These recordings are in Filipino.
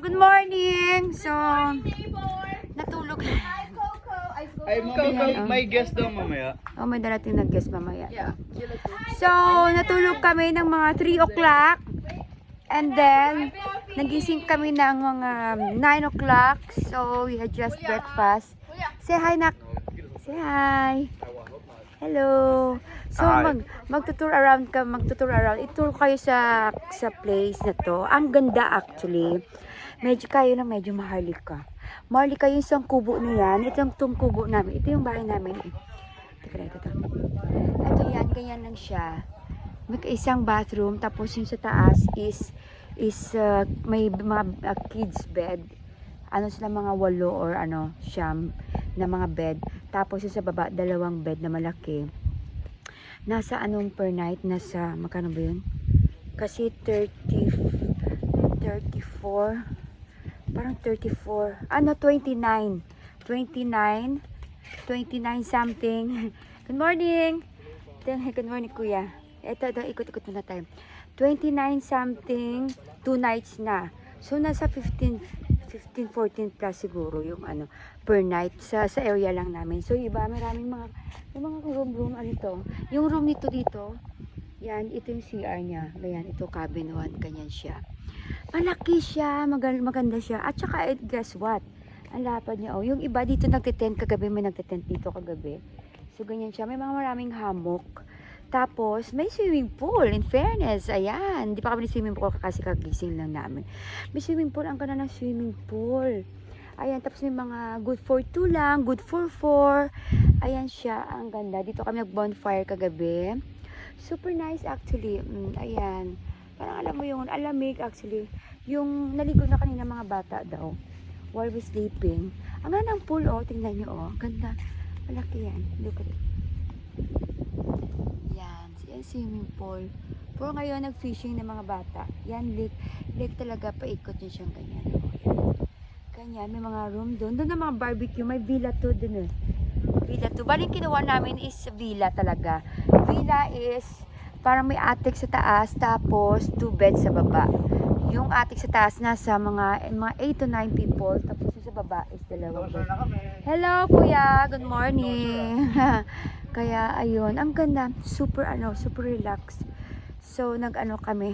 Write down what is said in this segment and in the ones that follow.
good morning. So, natulog. Ay, Coco, may guest daw mamaya. Oh, may darating na guest mamaya. So, natulog kami ng mga 3 o'clock. And then, nagising kami ng mga 9 o'clock. So, we had just breakfast. Say hi, Nak. Say hi. Hello. So, magtutur around. I-tour kayo sa place na to. Ang ganda actually. Medyo kayo lang, medyo maharlika. Maharlika yung isang kubo na yan. Ito yung kubo namin. Ito yung bahay namin. Ito. Ito yan, ganyan lang siya. May isang bathroom. Tapos yung sa taas is may mga kids bed. Ano sila, mga 8 or siyam na mga bed. Tapos yung sa baba, 2 bed na malaki. Nasa per night? Nasa, magkano ba yun? Kasi 34, parang 34, 29 something. Good morning! Good morning, kuya. Ito, ikot-ikot muna tayo. 29 something, 2 nights na. So, nasa 14 plus siguro yung per night sa area lang namin. So, iba, maraming mga room, yung room nito dito, yan, ito yung CR niya. Ganyan, ito cabin 1, ganyan siya. Malaki siya, maganda siya. At saka, guess what? Ang lapad niya. Oh, yung iba dito nagte-tent kagabi, may nagte-tent dito kagabi. So, ganyan siya. May maraming hammock. Tapos, may swimming pool. In fairness, ayan. Hindi pa kami swimming pool kasi kagising lang namin. May swimming pool. Ang ganda ng swimming pool. Ayan. Tapos, may mga good for 2 lang. Good for 4. Ayan siya. Ang ganda. Dito kami nag-bonfire kagabi. Super nice actually. Ayan. Parang alam mo yung alamig actually. Yung naligo na kanina mga bata daw. While we sleeping. Ang ganda ng pool, oh. Tingnan nyo, oh. Ganda. Malaki yan. Look at it. Yan. Yan swimming pool. Puro ngayon nag-fishing ng mga bata. Yan, lake talaga. Paikot nyo siyang ganyan. Oh, yan. Ganyan. May mga room doon. Doon na mga barbecue. May villa to doon, eh. Villa to. Bali, kinuha namin is villa talaga. Villa is parang may attic sa taas. Tapos 2 beds sa baba. Yung attic sa taas nasa mga 8 to 9 people. Tapos yung sa baba is 2 beds. Hello, kuya. Good morning. Kaya, ayun. Ang ganda. Super, super relaxed. So, kami.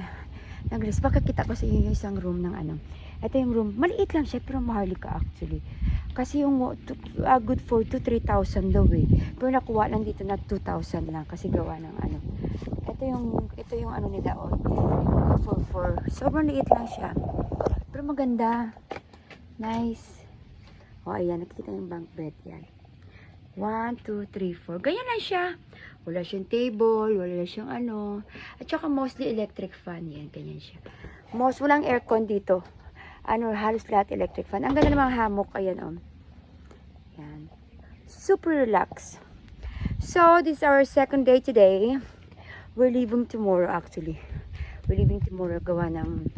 Nag-rest. Pagkakita ko sa inyo yung isang room ng Ito yung room. Maliit lang siya, pero maharlika actually. Kasi yung good for 3,000 daw eh. Pero nakuha lang dito na 2,000 lang. Kasi gawa ng Ito yung nila. Oh, good for 4. Sobrang liit lang siya. Pero maganda. Nice. O, ayan. Nakikita yung bunk bed. Yan. 1, 2, 3, 4. Ganyan lang siya. Wala siyang table. Wala siyang At saka mostly electric fan. Yan. Ganyan siya. Walang aircon dito. Halos lahat electric fan. Ang ganda ng mga hammock. Ayan, oh. Yan. Super relaxed. So, this is our second day today. We're leaving tomorrow actually. We're leaving tomorrow. Gawa ng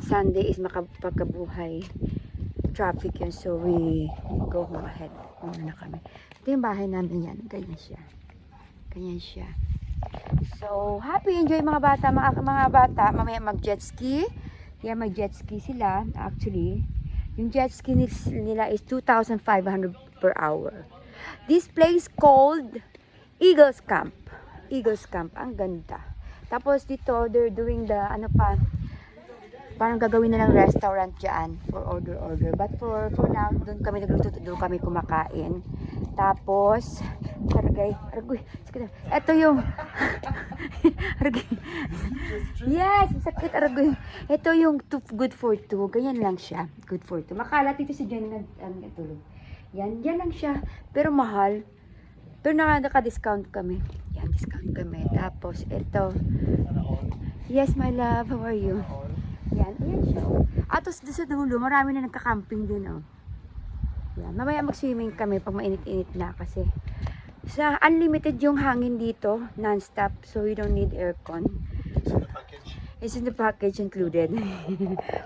Sunday is makapagkabuhay. Traffic yun. So, we go home ahead. Muna na kami. Ito yung bahay namin yan. Ganyan siya. Ganyan siya. So, happy enjoy mga bata. Mga bata, mamaya mag-jet ski. Yan, mag-jet ski sila. Actually, yung jet ski nila is 2,500 per hour. This place called Eagles Camp. Eagles Camp. Ang ganda. Tapos dito, they're doing the, parang gagawin na ng restaurant dyan for order. But for now, doon kami nagluto, doon kami kumakain. Tapos, aragay, ito yung, aragay, yes, sakit, aragay. Ito yung good for 2, ganyan lang siya, good for 2. Makalat dito si Jenny natulog. Yan lang siya, pero mahal. Pero naka-discount kami. Yan, discount kami. Tapos, ito, yes, my love, how are you? Yan, ayan siya. At doon sa dulo, marami na nagka-camping din, oh. Yan, mamaya mag-swimming kami pag mainit-init na kasi sa unlimited yung hangin dito, non-stop, so we don't need aircon. It's in the package included.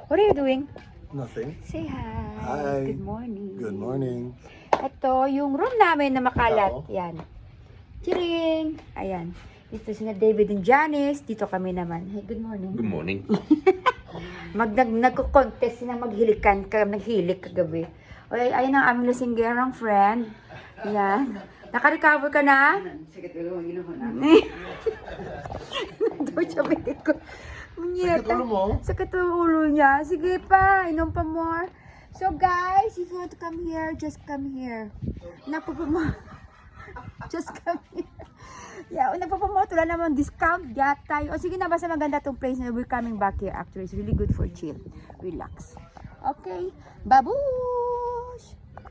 What are you doing? Nothing. Say hi. Hi. Good morning. Good morning. Ito, yung room namin na makalat. Yan. Chiring! Ayan. Dito sina David and Janice. Dito kami naman. Hey, good morning. Good morning. Nagko-contest na maghilikan ka, naghilik kagabi. O, ayun ang aming lasinggerang friend. Yan. Naka-recover ka na? Sakit ulo, ginawa na. Doon siya bigay ko. Munyeta. Sakit ulo mo? Sakit ang ulo niya. Sige pa, inom pa more. So guys, if you want to come here, just come here. Just come here. Yeah, nagpapamoto lang naman discount tayo. O sige na, basta maganda tong place na we're coming back here actually. It's really good for chill. Relax. Okay. Babu!